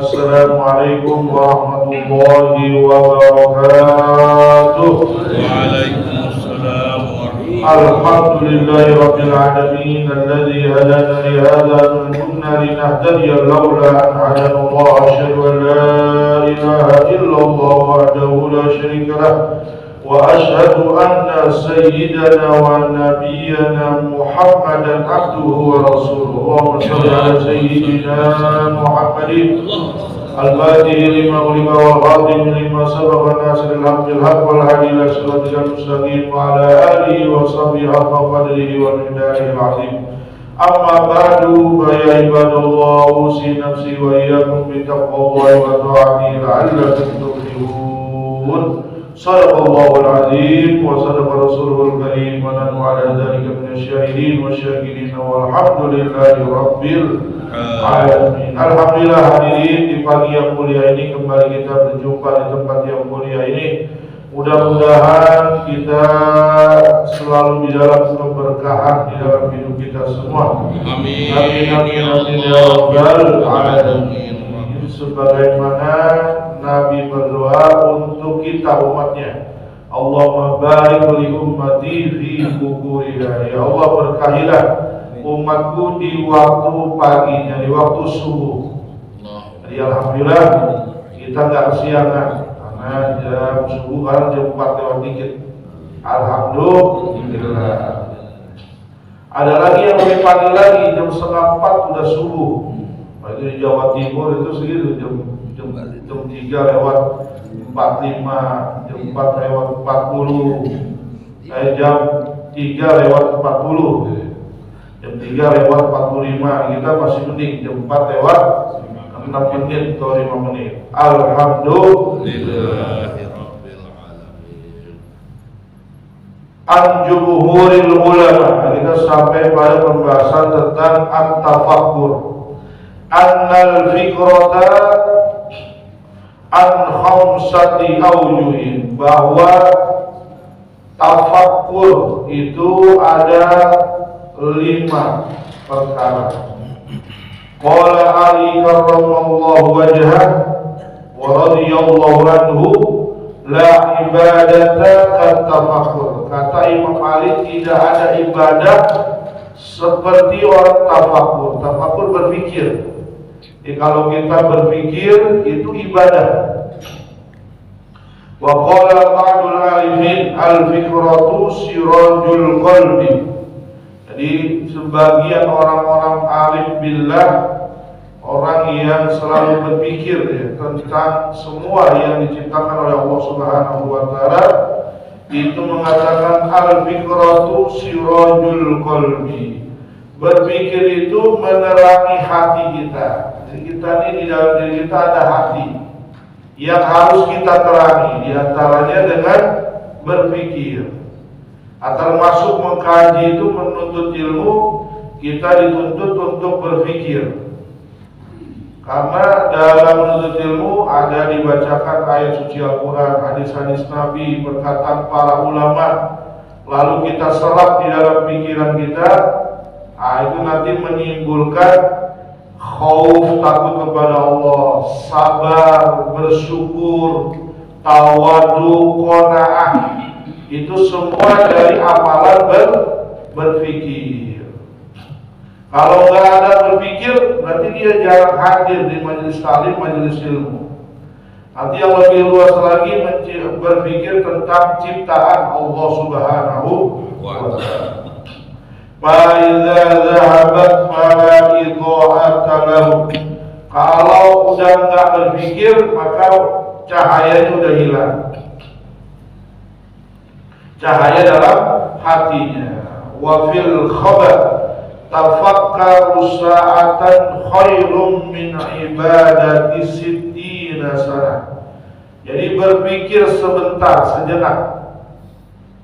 Assalamualaikum warahmatullahi wabarakatuh. Waalaikumsalam warahmatullahi Alhamdulillahi rabbil alamin alladzi hadana li hadza wa kunna linahtadiya laula an hadana Allah. Asyhadu an la ilaha illallah wahdahu la syarika lah wa asyhadu anna sayyidana wa nabiyyana Muhammadan abduhu wa rasuluhu. Allahumma shalli ala sayyidina Muhammadin al-Fatih lima ulika wal khatim lima sabaqa nasiril haqqil haqq wal hadi ila siratal mustaqim wa ala alihi wa sahbihi haqqa qadrihi wa miqdarihi al-azim. Amma ba'du, ya ibadallah, usi nafsi wa iyyakum bi taqwallahi wa ta'atihi la'allakum tuflihun. Sadaqallahul azim wa sadaqa rasuluhul karim wa nahnu ala dzalika minasyahidin wa syakirina walhamdulillahi rabbil alamin. Alhamdulillah hadirin, di pagi yang mulia ini kembali kita berjumpa di tempat yang mulia ini. Mudah-mudahan kita selalu di dalam keberkahan di dalam hidup kita semua. Amin. Amin amin amin ya rabbal alamin. Sebagaimana Nabi berdoa untuk kita umatnya, Allahumma barik li ummati fi bukuriha. Ya Allah, berkahilah umatku di waktu paginya, di waktu subuh. Jadi alhamdulillah kita nggak kesiangan karena jam subuh kan jam 4 lewat dikit. Alhamdulillah. Ada lagi yang lebih pagi lagi, jam 3:30 udah subuh. Itu di Jawa Timur itu segitu jam 3 lewat 45, jam 4 lewat 40, jam 3 lewat 40, jam 3 lewat 45, kita masih mending jam 4 lewat 6 menit atau 5 menit. Alhamdulillah. An-jumhuril ulama, kita sampai pada pembahasan tentang at-tafakkur. Annal fikrata an khamsati awjuhin, bahwa tafakkur itu ada 5 perkara. Qala Ali karramallahu wajhah wa radiyallahu anhu, la ibadata kat tafakkur. Kata Imam Ali, tidak ada ibadah seperti orang tafakkur. Tafakkur berpikir. Jadi kalau kita berpikir itu ibadah. Wa qala ba'dul alimin al-fikratu sirajul qalbi. Jadi sebagian orang-orang alim billah, orang yang selalu berpikir tentang semua yang diciptakan oleh Allah Subhanahu wa taala, itu mengatakan al-fikratu sirajul qalbi. Berpikir itu menerangi hati kita. Jadi kita ini di dalam diri kita ada hati yang harus kita terangi, diantaranya dengan berpikir. Termasuk mengkaji itu menuntut ilmu, kita dituntut untuk berpikir. Karena dalam menuntut ilmu ada dibacakan ayat suci Al-Quran, hadis-hadis Nabi, perkataan para ulama, lalu kita serap di dalam pikiran kita. Itu nanti menimbulkan khauf, takut kepada Allah, sabar, bersyukur, tawadu, qanaah. Itu semua dari amalan berpikir. Kalau nggak ada berpikir, berarti dia jarang hadir di majelis taklim, majelis ilmu. Nanti yang lebih luas lagi berpikir tentang ciptaan Allah Subhanahu wa ta'ala. Fa'idza zahabat fala idha'ata lahu. Kalau udah nggak berpikir, maka cahayanya udah hilang. Cahaya dalam hatinya. Wa fil khabar tafakkaru sa'atan khairun min ibadati sittina sanah. Jadi berpikir sebentar, sejenak,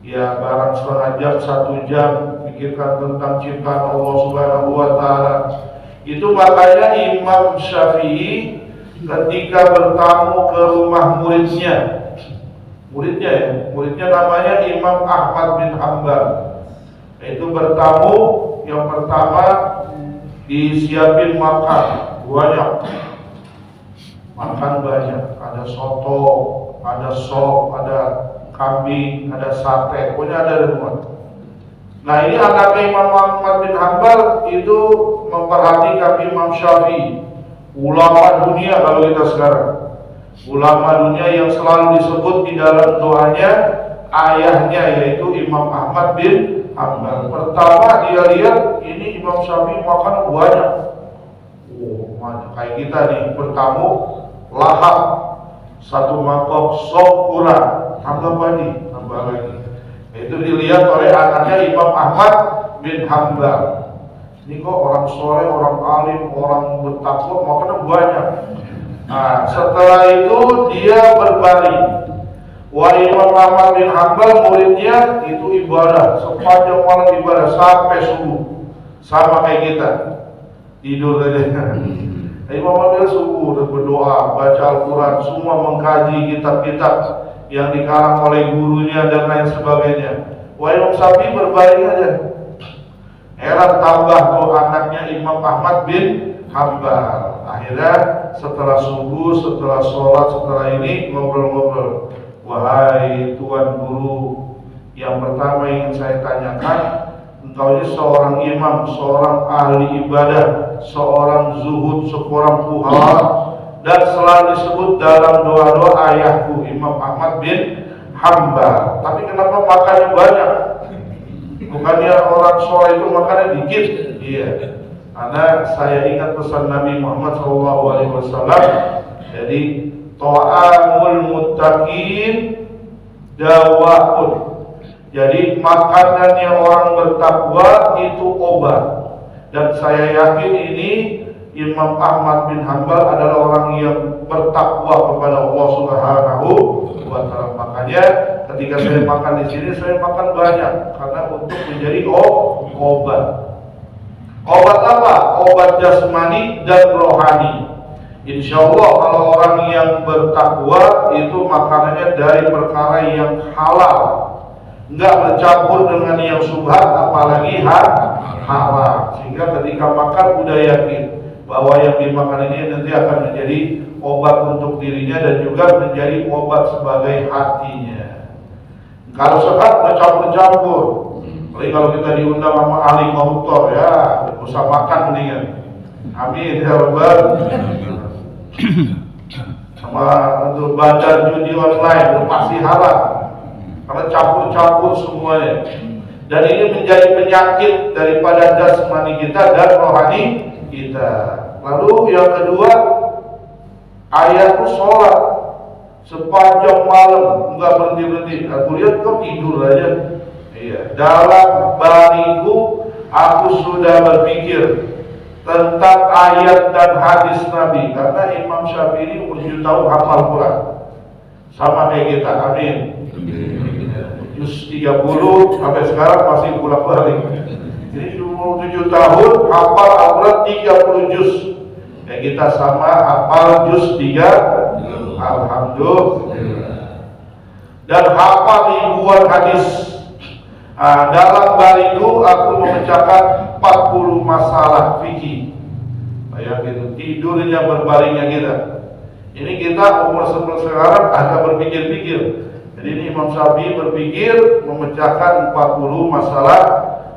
ya barang setengah jam, 1 jam, pikirkan tentang ciptaan Allah Subhanahu wa ta'ala. Itu makanya Imam Syafi'i ketika bertamu ke rumah muridnya namanya Imam Ahmad bin Hanbal, itu bertamu, yang pertama disiapin makan banyak, makan banyak, ada soto, ada sop, ada kambing, ada sate, pokoknya ada semua. Nah ini anaknya Imam Ahmad bin Hanbal itu memperhatikan Imam Syafi'i, ulama dunia kalau kita sekarang, ulama dunia yang selalu disebut di dalam doanya ayahnya yaitu Imam Ahmad bin Hanbal. Pertama dia lihat ini Imam Syafi'i makan banyak, banyak kayak kita nih, bertamu lahap satu mangkok sop kurang, tambah lagi. Itu dilihat oleh anaknya Imam Ahmad bin Hanbal. Ini kok orang soleh, orang alim, orang bertakwa makannya banyak. Nah, setelah itu dia berbaring. Wah, Imam Ahmad bin Hanbal muridnya itu ibadah sepanjang malam, ibadah sampai subuh, sama kayak kita tidur aja. Imam Ahmad subuh berdoa, baca Al-Quran, semua mengkaji kitab-kitab yang dikarang oleh gurunya dan lain sebagainya. Wah, Imam Syafi'i berbaring aja. Heran tambah tuh anaknya Imam Ahmad bin Hanbal. Akhirnya setelah subuh, setelah sholat, setelah ini ngobrol-ngobrol. Wahai Tuan Guru, yang pertama ingin saya tanyakan, engkau ini seorang imam, seorang ahli ibadah, seorang zuhud, seorang fuqaha, dan selalu disebut dalam doa-doa ayahku Imam Ahmad bin Hanbal. Tapi kenapa makannya banyak? Bukannya orang soleh itu makannya dikit? Iya, karena saya ingat pesan Nabi Muhammad SAW. Jadi ta'amul muttaqin dawaun. Jadi makanannya orang bertakwa itu obat. Dan saya yakin ini Imam Ahmad bin Hanbal adalah orang yang bertakwa kepada Allah Subhanahu wa Ta'ala. Makanya ketika saya makan di sini, saya makan banyak karena untuk menjadi obat. Obat apa? Obat jasmani dan rohani. Insya Allah kalau orang yang bertakwa itu makanannya dari perkara yang halal, enggak bercampur dengan yang subhat, apalagi haram. Sehingga ketika makan udah yakin bahwa yang dimakan ini nanti akan menjadi obat untuk dirinya dan juga menjadi obat sebagai hatinya. Kalau sehat bercampur-campur, apalagi kalau kita diundang sama ahli koruptor, ya usah makan mendingan. Amin ya rabbal. Sama untuk badan judi online pasti haram karena campur-campur semuanya. Dan ini menjadi penyakit daripada jasmani kita dan rohani kita. Lalu yang kedua, ayahku sholat sepanjang malam enggak berhenti-berhenti. Aku lihat kok tidur aja. Iya. Dalam baringku aku sudah berpikir tentang ayat dan hadis Nabi, karena Imam Syafi'i ini umur 7 tahun hafal Quran sama kayak kita. Amin. Juz 30 sampai sekarang masih pulang balik. Jadi umur 7 tahun hafal Al-Quran 30 juz. Kayak kita sama hafal juz 3. Alhamdulillah. Dan hafal ribuan hadis. Dalam baringku aku memecahkan 40 masalah fikih. Bayangin tidurnya berbaringnya kita. Ini kita umur sekarang agak berpikir-pikir. Jadi ini Imam Syafi'i berpikir memecahkan 40 masalah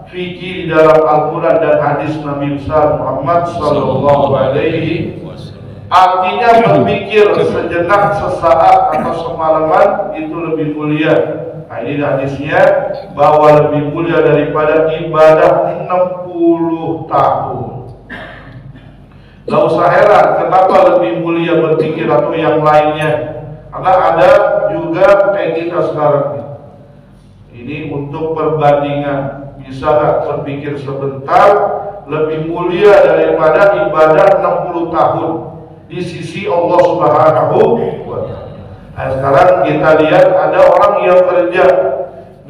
fikih di dalam Al-Quran dan hadis Nabi besar Muhammad Sallallahu Alaihi Wasallam. Artinya berpikir sejenak, sesaat atau semalaman itu lebih mulia. Nah ini hadisnya bahwa lebih mulia daripada ibadah 60 tahun. Gak usah heran kenapa lebih mulia berpikir atau yang lainnya. Karena ada juga kayak kita sekarang ini untuk perbandingan, bisa gak berpikir sebentar lebih mulia daripada ibadah 60 tahun di sisi Allah Subhanahu wa Ta'ala. Nah sekarang kita lihat ada orang yang kerja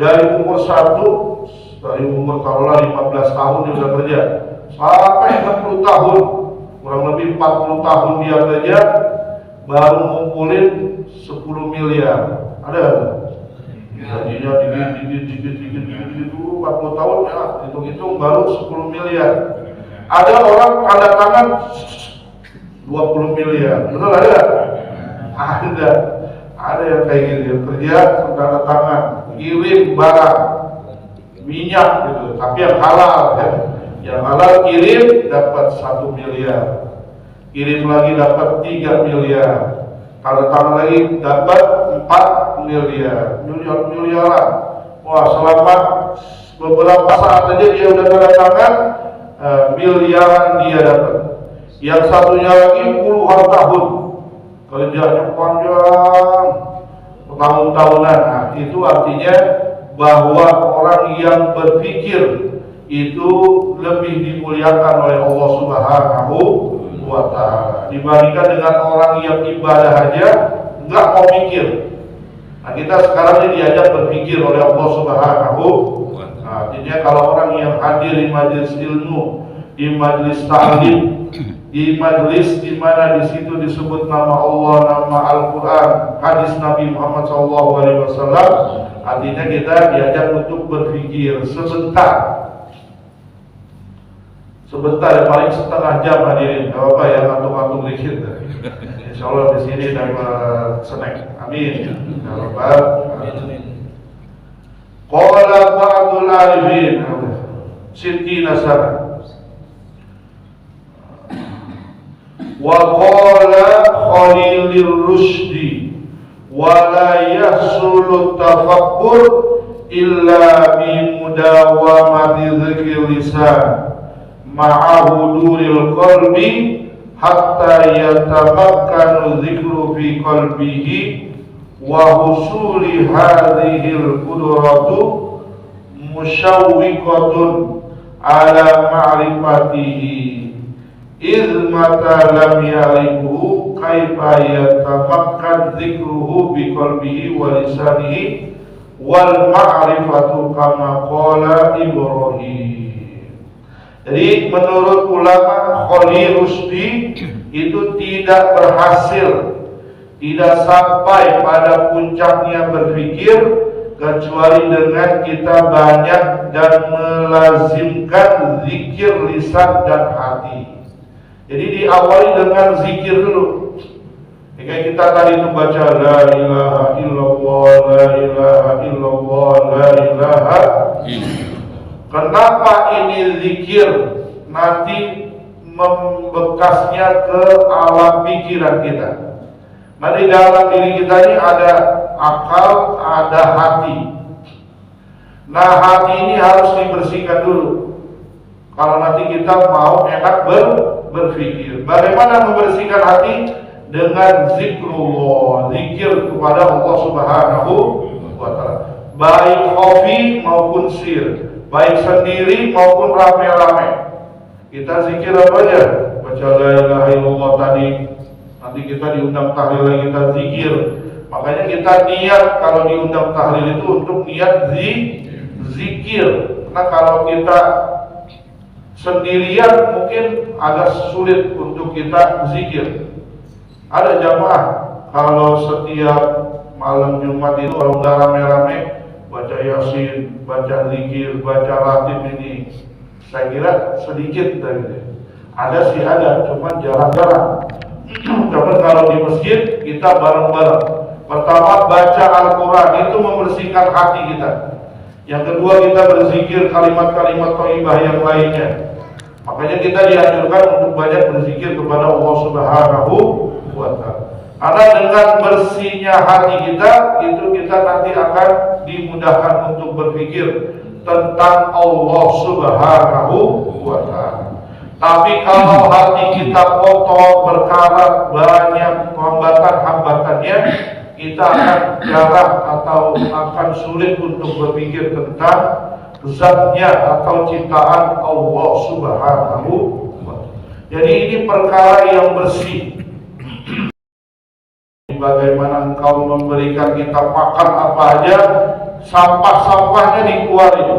dari umur 1, dari umur taruhlah 15 tahun dia sudah kerja sampai 60 tahun, kurang lebih 40 tahun dia kerja, baru ngumpulin 10 miliar. Ada gajinya dikit dulu 40 tahun ya, hitung-hitung baru 10 miliar. Ada orang tanda tangan 20 miliar. Betul ada? Ada yang kayak gitu, kerja tanda tangan, kirim barang, minyak gitu, tapi yang halal ya. Yang halal kirim dapat 1 miliar, kirim lagi dapat 3 miliar, tanda tangan lagi dapat 4 miliar, miliaran. Wah, selama beberapa saat aja dia udah tanda tangan, miliaran dia dapat. Yang satunya lagi puluhan tahun, kerjanya panjang, tahun-tahunan. Nah, itu artinya bahwa orang yang berpikir itu lebih dimuliakan oleh Allah Subhanahu wa Ta'ala dibandingkan dengan orang yang ibadah aja nggak mau mikir. Nah, kita sekarang ini diajak berpikir oleh Allah Subhanahu. Nah, artinya kalau orang yang hadir di majelis ilmu, di majelis ta'lim, di majelis di mana di situ disebut nama Allah, nama Al-Quran, hadis Nabi Muhammad SAW, artinya kita diajak untuk berpikir sebentar, ya, paling setengah jam hadirin, gak apa ya, ngantuk-ngantuk dikit. Insya Allah di sini dapat snack, amin. Ya Rabbal alamin. Qala ba'dul arifin, Siti Nasar. Wa qala Khalilur Rushdi wa la yahsulu tafakkur illa bi mudawamati dzikri lisan ma'a huduril qalbi hatta yatamakkanu dzikru fi qalbihi wa husuli hadhil qudratu musyawwiqatun ala ma'rifatihi idh mata lam yalibuhu kaifa yatamakkan dzikruhu bi qalbihi wa lisanihi wal ma'rifatu kama qala Ibrahim. Jadi menurut ulama Khalil Rusdi itu tidak berhasil, tidak sampai pada puncaknya berpikir kecuali dengan kita banyak dan melazimkan zikir lisan dan hati. Jadi diawali dengan zikir dulu. Kayak kita tadi itu baca la ilaha illallah, la ilaha illallah, la ilaha. Kenapa ini zikir nanti membekasnya ke alam pikiran kita? Nah, di dalam diri kita ini ada akal, ada hati. Nah, hati ini harus dibersihkan dulu. Kalau nanti kita mau enak berpikir. Bagaimana membersihkan hati? Dengan zikrullah, zikir kepada Allah Subhanahu wa Ta'ala. Baik khafi maupun sir, baik sendiri maupun rame-rame. Kita zikir apa aja? Baca la ilaha illallah tadi. Nanti kita diundang tahlil lagi, kita zikir. Makanya kita niat kalau diundang tahlil itu untuk niat zikir. Karena kalau kita sendirian mungkin agak sulit untuk kita zikir. Ada jamaah kalau setiap malam Jumat itu kalau nggak rame-rame baca yasin, baca zikir, baca ratib ini, saya kira sedikit dari itu. Ada sih ada, cuma jarang-jarang. Cuman kalau di masjid kita bareng-bareng. Pertama baca Al-Quran itu membersihkan hati kita. Yang kedua kita berzikir kalimat-kalimat thayyibah yang lainnya. Makanya kita dianjurkan untuk banyak berzikir kepada Allah Subhanahu wa Ta'ala. Karena dengan bersihnya hati kita, itu kita nanti akan dimudahkan untuk berpikir tentang Allah Subhanahu wa Ta'ala. Tapi kalau hati kita kotor, berkarat, banyak hambatan-hambatannya, kita akan jarang atau akan sulit untuk berpikir tentang zatnya atau ciptaan Allah Subhanahu wa Ta'ala. Jadi ini perkara yang bersih. Bagaimana engkau memberikan kita makan apa aja, sampah-sampahnya dikeluarin.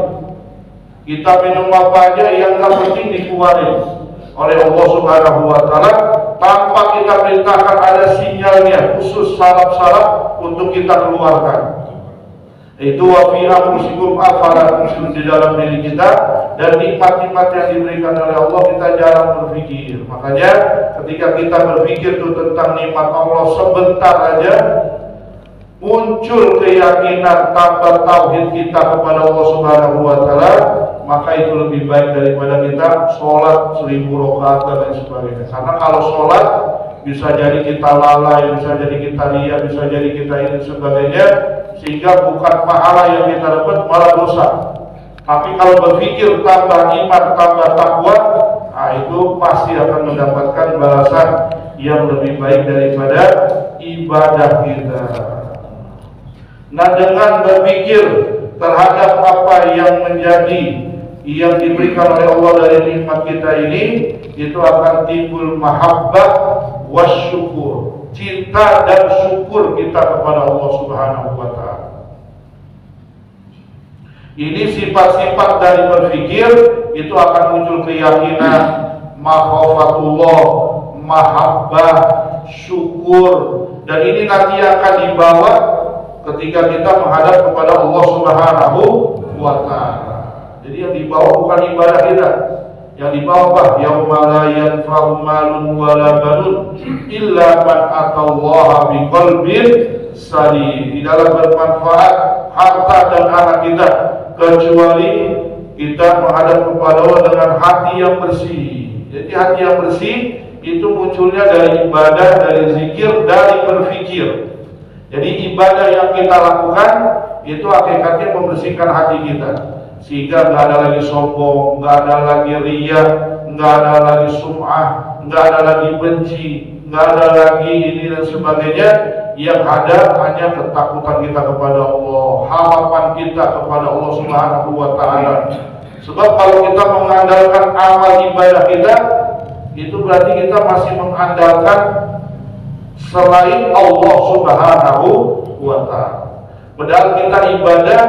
Kita minum apa aja yang gak penting dikeluarin oleh Allah Subhanahu wa Ta'ala tanpa kita perintahkan. Ada sinyalnya khusus, syarat-syarat untuk kita keluarkan. Itu wa fi anfusikum afala tubsirun, di dalam diri kita, dan nikmat-nikmat yang diberikan oleh Allah kita jarang berpikir. Makanya ketika kita berpikir tuh tentang nikmat Allah sebentar aja, muncul keyakinan, tambah tauhid kita kepada Allah Subhanahu wa taala, maka itu lebih baik daripada kita sholat 1000 rakaat dan lain sebagainya. Karena kalau sholat bisa jadi kita lalai, bisa jadi kita lihat, bisa jadi kita ini sebagainya, sehingga bukan pahala yang kita dapat, malah dosa. Tapi kalau berpikir tambah iman, tambah takwa, nah itu pasti akan mendapatkan balasan yang lebih baik daripada ibadah kita. Nah, dengan berpikir terhadap apa yang diberikan oleh Allah dari nikmat kita ini, itu akan timbul mahabbah wasyukur, cinta dan syukur kita kepada Allah Subhanahu wa taala. Ini sifat-sifat dari berpikir, itu akan muncul keyakinan, makhafatullah, mahabbah, syukur, dan ini nanti akan dibawa ketika kita menghadap kepada Allah Subhanahu wa taala. Jadi yang dibawa bukan ibadah kita. Yang dibawa apa? Yauma la yanfa'u malun wala banun illa man atallaha biqalbin salim. Tidaklah bermanfaat harta dan anak kita kecuali kita menghadap kepada Allah dengan hati yang bersih. Jadi hati yang bersih itu munculnya dari ibadah, dari zikir, dari berpikir. Jadi ibadah yang kita lakukan itu hakikatnya membersihkan hati kita, sehingga nggak ada lagi sombong, nggak ada lagi riya, nggak ada lagi sum'ah, nggak ada lagi benci, nggak ada lagi ini dan sebagainya. Yang ada hanya ketakutan kita kepada Allah, harapan kita kepada Allah Subhanahu wa taala. Sebab kalau kita mengandalkan amal ibadah kita, itu berarti kita masih mengandalkan selain Allah Subhanahu wa taala. Padahal kita ibadah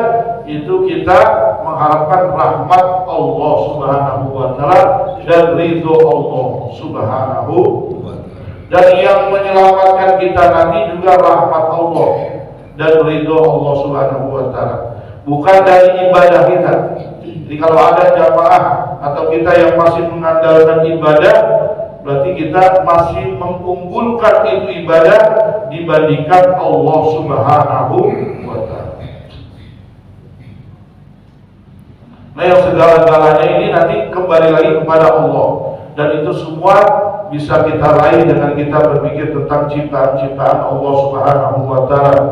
itu kita mengharapkan rahmat Allah Subhanahu wa taala dan ridho Allah Subhanahu wa taala. Dan yang menyelamatkan kita nanti juga rahmat Allah dan ridho Allah Subhanahu wa taala, bukan dari ibadah kita. Jadi kalau ada jamaah atau kita yang masih mengandalkan ibadah, berarti kita masih mengunggulkan itu ibadah dibandingkan Allah Subhanahu wa taala. Nah, yang segala-galanya ini nanti kembali lagi kepada Allah, dan itu semua bisa kita raih dengan kita berpikir tentang ciptaan-ciptaan Allah Subhanahu wa taala,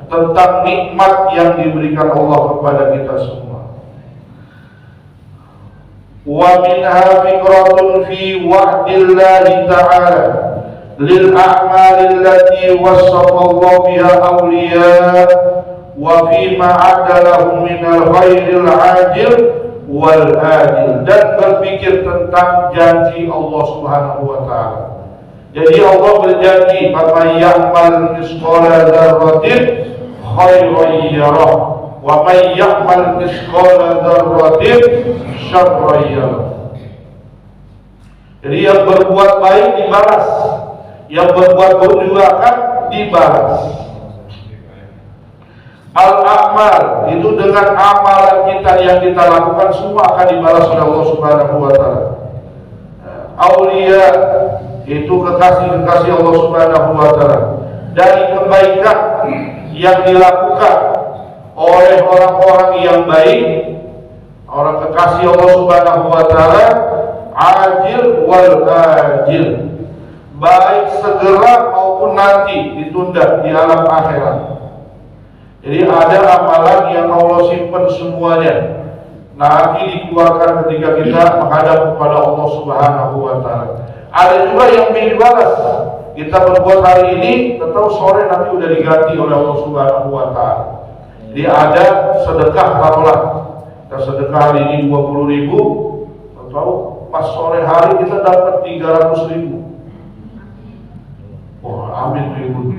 tentang nikmat yang diberikan Allah kepada kita semua. Wa minha fikratun fi wa'dillahi ta'ala lil a'mali allati wassafa Allah biha awliya wa fi ma a'dalahum min al-khairil 'ajil wal adil, dan berpikir tentang janji Allah Subhanahu wa taala. Jadi Allah berjanji, "Faman ya'mal misqala dzarratin khairan yarah wa man ya'mal misqala dzarratin syarran yarah." Jadi yang berbuat baik dibalas, yang berbuat buruk juga akan dibalas. Al-amal itu dengan amalan kita yang kita lakukan semua akan dibalas oleh Allah Subhanahu wa taala. Aulia itu kekasih-kekasih Allah Subhanahu wa taala, dari kebaikan yang dilakukan oleh orang-orang yang baik, orang kekasih Allah Subhanahu wa taala, ajil wal ajil, baik segera maupun nanti ditunda di alam akhirat. Jadi ada amalan yang Allah simpan semuanya, nanti dikeluarkan ketika kita menghadap kepada Allah Subhanahu wa taala. Ada juga yang dibalas, kita berbuat hari ini, tahu sore nanti udah diganti oleh Allah Subhanahu wa taala. Jadi ada sedekah, taruhlah kita sedekah hari ini 20.000, tahu pas sore hari kita dapat 300.000. Wah, amin ibu.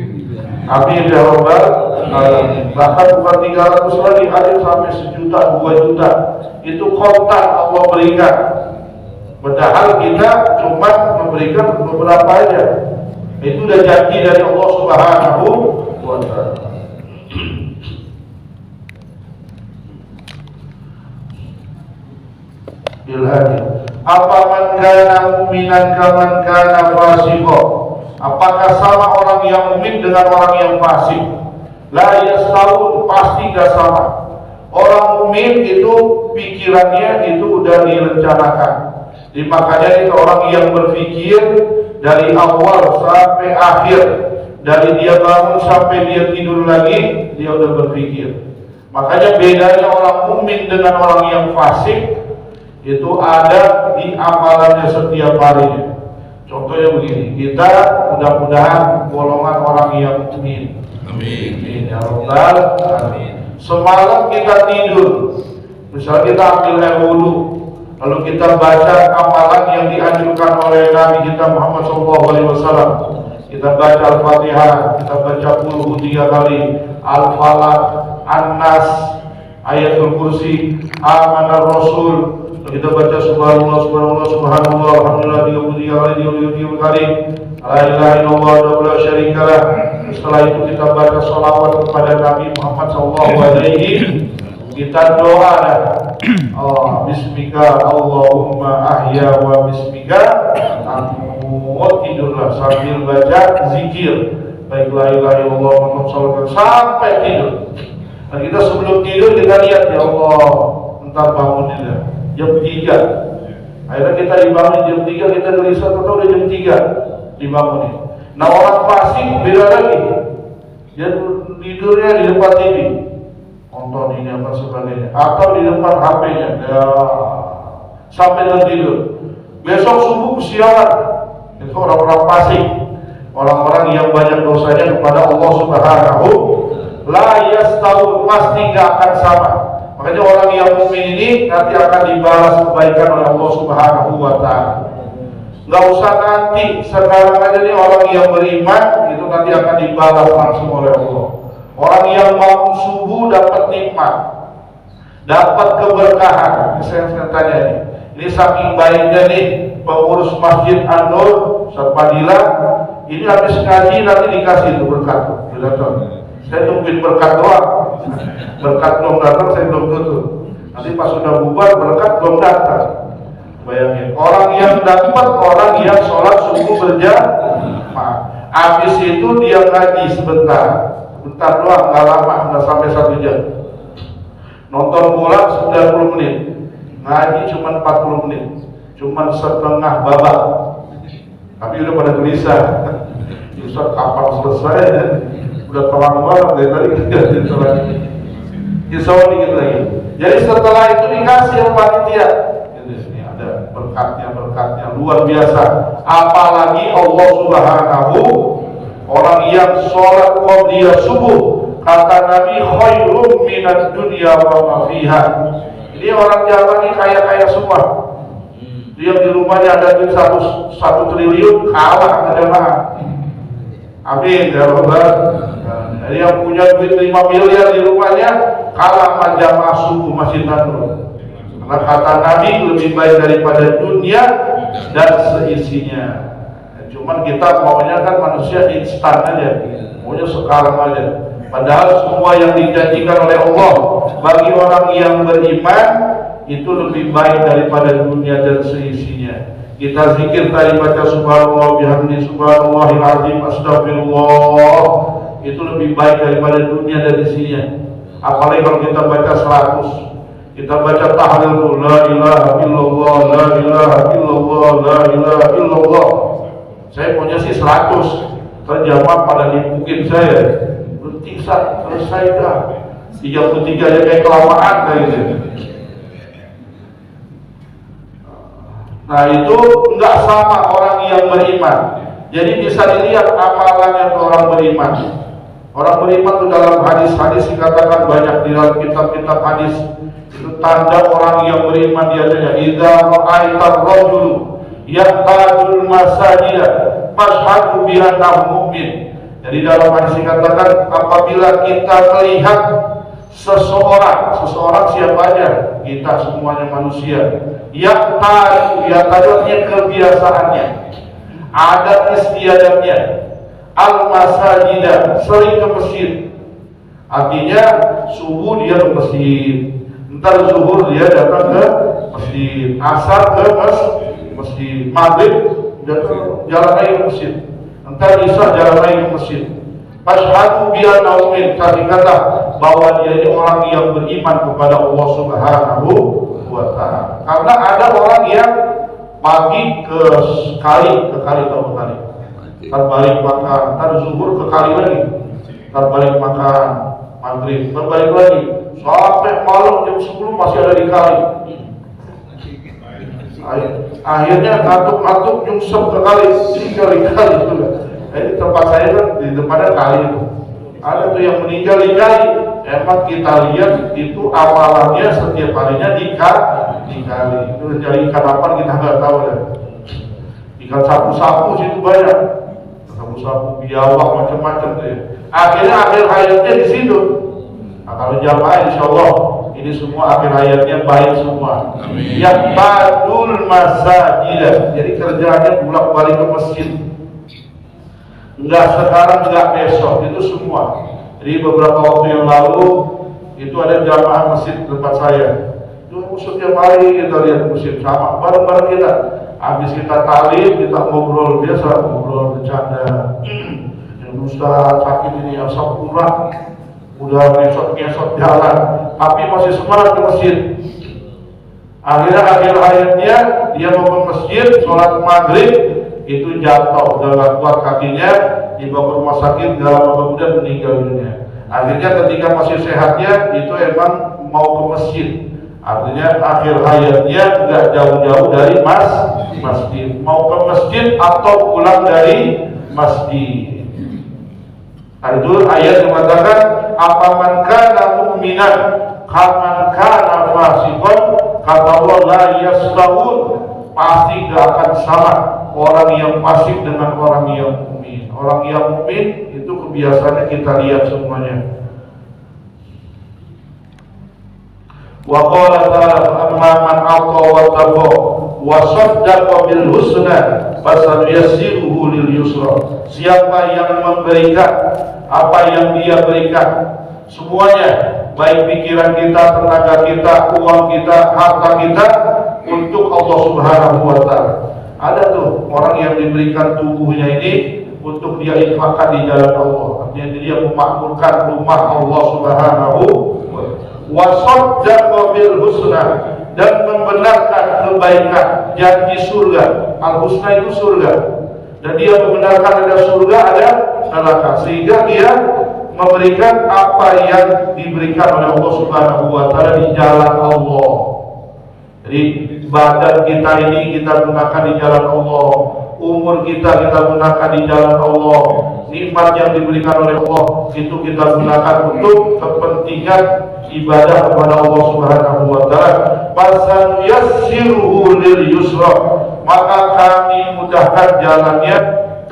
Amin ya rabbal alamin. Bahkan bukan 300 lagi, ada sampai 1 juta, 2 juta. Itu kontan Allah berikan. Padahal kita cuma memberikan beberapa aja. Itu udah janji dari Allah Subhanahu wa taala. Apa man kana mu'minan kaman kana fasiqo? Apakah sama orang yang mukmin dengan orang yang fasik? La yastawun, pasti gak sama. Orang mukmin itu pikirannya itu udah direncanakan. Jadi makanya itu orang yang berpikir dari awal sampai akhir, dari dia bangun sampai dia tidur lagi, dia udah berpikir. Makanya bedanya orang mukmin dengan orang yang fasik itu ada di amalannya setiap harinya. Contohnya begini, kita mudah-mudahan golongan orang yang mukmin. Amin. Ya Rabbal Alamin. Semalam kita tidur, misalnya kita ambil air wudu, lalu kita baca amalan yang dianjurkan oleh Nabi kita Muhammad SAW. Kita baca Al-Fatihah, kita baca Qul 3 kali, Al-Falaq, An-Nas, Ayatul Kursi, Amanar Rasul. Kita baca Subhanallah, Subhanallah, Subhanallah, Alhamdulillah 33 kali, La ilaha illallah wa la syarikalah. Setelah itu kita baca salawat kepada Nabi Muhammad SAW. Kita doa dan Bismika Allahumma ahya wa bismika amut. Tidurlah sambil baca zikir, baik la ilaha illallah Muhammad SAW sampai tidur. Dan kita sebelum tidur kita lihat, ya Allah, entar bangun dia jam 3. Akhirnya kita dibangun jam 3, kita gelisah, atau udah jam 3 dibangunin. Nah orang fasik beda lagi. Dia tidurnya di depan TV, nonton ini apa sebagainya, atau di depan HP-nya ya, sampai dengan tidur. Besok subuh kesiangan. Itu orang-orang fasik, orang-orang yang banyak dosanya kepada Allah Subhanahu. La yastawu, pasti gak akan sama. Makanya orang yang mukmin ini nanti akan dibalas kebaikan oleh Allah Subhanahu wa Ta'ala. Gak usah nanti, sekarang aja nih orang yang beriman itu nanti akan dibalas langsung oleh Allah. Orang yang bangun subuh dapat nikmat, dapat keberkahan. Saya tanya nih, ini saking baiknya nih pengurus Masjid An-Nur, Ustaz Fadila, ini habis ngaji nanti dikasih itu berkat tuh. Saya tungguin berkat doang, berkat belum datang saya belum tutup. Nanti pas sudah bubar berkat belum datang. Bayangin, orang yang dapat orang yang sholat subuh berjamaah, habis itu dia ngaji sebentar doang, nggak lama, nggak sampai 1 jam. Nonton bola 90 menit, ngaji cuma 40 menit, cuma setengah babak. Tapi udah pada gelisah, Ustaz kapan selesai ya? Udah terang banget dari tadi kita gitu lagi. Insya Allah dikit lagi. Jadi setelah itu dikasih yang panitia. Ini ada berkatnya luar biasa. Apalagi Allah Subhanahu, orang yang sholat qobliyah subuh, kata Nabi, khairum minad dunya wa ma fiha. Ini orang Jawa ini kaya-kaya semua. Dia di rumahnya ada duit 1 triliun, kalah sama jamaah. Amin ya Rabbal. Jadi yang punya duit 5 miliar di rumahnya kalah sama jamaah subuh Masjid An-Nur. Karena kata Nabi lebih baik daripada dunia dan seisinya. Cuman kita maunya kan manusia instan aja, maunya sekarang aja. Padahal semua yang dijanjikan oleh Allah bagi orang yang beriman itu lebih baik daripada dunia dan seisinya. Kita zikir tadi baca subhanallah bihamdi subhanallahil azim astagfirullah, itu lebih baik daripada dunia dan isinya. Apalagi kalau kita baca 100, kita baca tahlil la ilaha illallah, la ilaha illallah, la ilaha illallah. Saya punya sih 100, terjamah pada nipukin saya. Bertisat, selesai dah. 33 aja kayak kelamaan kayak gitu. Nah itu enggak sama orang yang beriman. Jadi bisa dilihat amalannya orang beriman. Orang beriman itu dalam hadis-hadis dikatakan banyak di dalam kitab-kitab hadis. Itu tanda orang yang beriman dianya. Idza ra'aitar rajulu yaqtadul masajida fashhadu bi annahu mu'min. Jadi dalam hadis dikatakan apabila kita melihat seseorang siapa aja, kita semuanya manusia, yang tadinya kebiasaannya, adat istiadatnya, al-masajidah, sering ke masjid. Artinya subuh dia ke masjid, ntar zuhur dia datang ke masjid, asar ke masjid, maghrib jalan lagi ke masjid, entar isya jalan lagi ke masjid. Asyhadu bi anna mu'min, kasih kata bahwa dia ini orang yang beriman kepada Allah Subhanahu wa ta'ala. Karena ada orang yang pagi ke kali tahu kali, ntar balik makan, ntar zuhur ke kali lagi, ntar balik makan, maghrib, ntar balik lagi, sampai malam jam 10 masih ada di kali. Akhirnya ngantuk-ngantuk nyungsep ke kali, tinggal di kali juga. Ini tempat saya kan di depannya kali itu. Ada tuh yang meninggal di kali. Emang kita lihat itu amalannya setiap harinya di kali. Itu dari ikan apa kita nggak tahu ya. Ikan sapu-sapu situ banyak. Sapu-sapu biawak macam-macam tuh ya. Akhirnya akhir hayatnya di situ. Nah, kalau jamaah insya Allah ini semua akhir hayatnya baik semua. Yang badul masajid. Jadi kerjaannya bolak-balik ke masjid. Enggak sekarang, enggak besok, itu semua. Jadi beberapa waktu yang lalu itu ada jamaah masjid tempat saya. Itu setiap hari kita lihat masjid sama, bareng-bareng kita. Habis kita talim, kita ngobrol biasa, ngobrol bercanda. Yang Ustaz sakit ini, yang pulang, udah ngesot jalan, tapi masih semangat ke masjid. Akhirnya akhir hayatnya dia mau ke masjid, sholat maghrib. Itu jatuh, udah gak kuat kakinya, dibawa ke rumah sakit, gak lama kemudian meninggal dunia. Akhirnya ketika masih sehatnya, itu emang mau ke masjid. Artinya akhir hayatnya gak jauh-jauh dari masjid. Mau ke masjid atau pulang dari masjid. Nah, itu ayat yang mengatakan, apaman kana mu'minan kaman kana fasiqan, kata Allah la yastawun, pasti gak akan sama orang yang fasik dengan orang yang mukmin. Orang yang mukmin itu kebiasaannya kita lihat semuanya. Wa qala ta'ala amma man ata wa taqa wa saddaqa bil husna fasanuyassiruhu lil yusra. Siapa yang memberikan apa yang dia berikan semuanya, baik pikiran kita, tenaga kita, uang kita, harta kita, untuk Allah Subhanahu wa ta'ala. Ada tuh orang yang diberikan tubuhnya ini untuk dia infakkan di jalan Allah. Artinya dia memakmurkan rumah Allah Subhanahu wa saddaqa bil husna, dan membenarkan kebaikan, janji surga. Al-husna itu surga. Dan dia membenarkan ada surga, ada neraka, sehingga dia memberikan apa yang diberikan oleh Allah Subhanahu wa ta'ala di jalan Allah. Jadi badan kita ini kita gunakan di jalan Allah, umur kita gunakan di jalan Allah, nikmat yang diberikan oleh Allah itu kita gunakan untuk kepentingan ibadah kepada Allah Subhanahu wa ta'ala. Fasanuyassiruhu lil yusra, maka kami mudahkan jalannya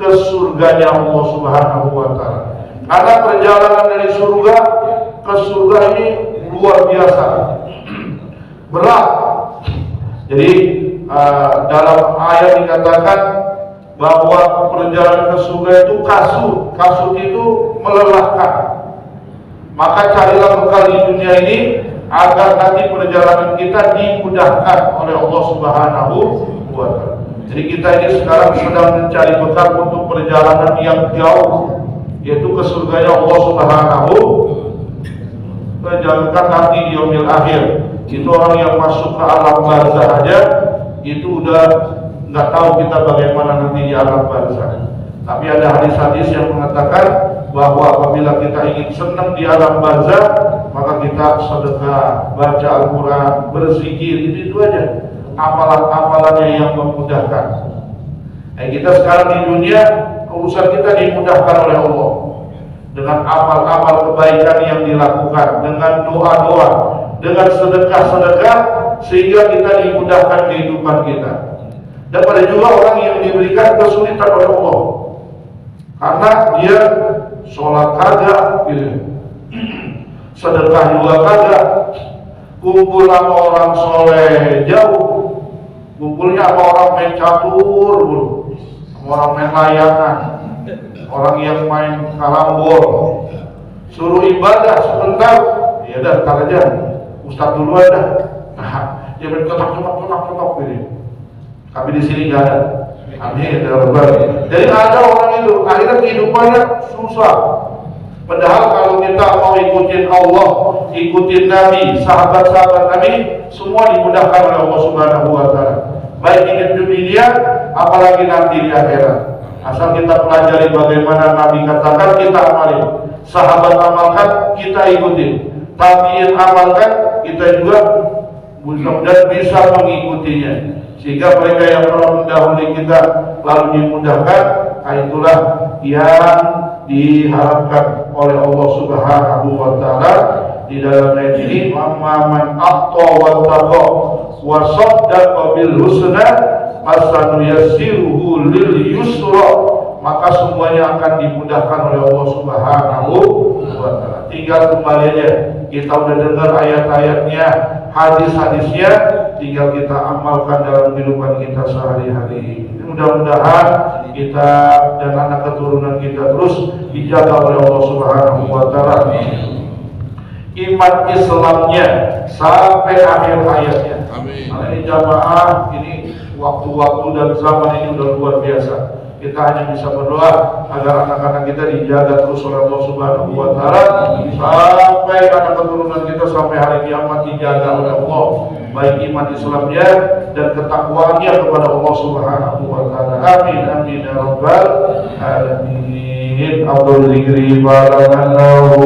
ke surganya Allah Subhanahu wa ta'ala. Karena perjalanan dari surga ke surga ini luar biasa berat. Jadi dalam ayat dikatakan bahwa perjalanan ke surga itu kasut itu melelahkan. Maka carilah bekal di dunia ini agar nanti perjalanan kita dimudahkan oleh Allah Subhanahu wa ta'ala. Jadi kita ini sekarang sedang mencari bekal untuk perjalanan yang jauh, yaitu ke surganya Allah Subhanahu. Jangankan nanti di yaumil akhir, itu orang yang masuk ke alam barzah aja itu udah nggak tahu kita bagaimana nanti di alam barzah. Tapi ada hadis-hadis yang mengatakan bahwa apabila kita ingin senang di alam barzah, maka kita sedekah, baca Al-Quran, berzikir, itu aja amalan-amalannya yang memudahkan. Kita sekarang di dunia urusan kita dimudahkan oleh Allah dengan amal-amal kebaikan yang dilakukan, dengan doa-doa, dengan sedekah-sedekah, sehingga kita dimudahkan kehidupan kita. Dan ada juga orang yang diberikan kesulitan oleh Allah karena dia sholat kagak, sedekah juga kagak, kumpul sama orang soleh jauh, kumpulnya sama orang main catur, sama orang main layangan, orang yang main karambol. Suruh ibadah sebentar, ya dah, ntar aja, Ustaz dulu aja. Nah, dia berketok ini. Tapi di sini nggak ada. Amin ya Rabbal Alamin. Jadi ada orang itu akhirnya kehidupannya susah. Padahal kalau kita mau ikutin Allah, ikutin Nabi, sahabat-sahabat Nabi, semua dimudahkan oleh Allah Subhanahu wa Ta'ala. Baik ini di dunia, apalagi nanti di akhirat. Asal kita pelajari bagaimana Nabi katakan, kita amali. Sahabat amalkan, kita ikuti. Tabi'in amalkan, kita juga mudah-mudahan bisa mengikutinya. Sehingga mereka yang telah mendahului kita lalu dimudahkan, itulah yang diharapkan oleh Allah Subhanahu wa Ta'ala di dalam ayat ini. Man aqta wa taqa wa saddaqa bil husna fasanuyassiruhu lil yusra, maka semuanya akan dimudahkan oleh Allah Subhanahu wa Ta'ala. Tinggal kembali aja, kita udah dengar ayat-ayatnya, hadis-hadisnya, tinggal kita amalkan dalam kehidupan kita sehari-hari. Mudah-mudahan kita dan anak keturunan kita terus dijaga oleh Allah Subhanahu wa Ta'ala, iman Islamnya sampai akhir hayatnya. Amin. Nah, ini jamaah, ini waktu-waktu dan zaman ini udah luar biasa. Kita hanya bisa berdoa agar anak-anak kita dijaga terus oleh Allah Subhanahu wa Ta'ala sampai anak keturunan kita sampai hari kiamat dijaga oleh Allah, baik iman Islamnya dan ketakwaannya kepada Allah Subhanahu wa Ta'ala. Amin amin ya Rabbal Alamin. Abdul Zikri Barakallahu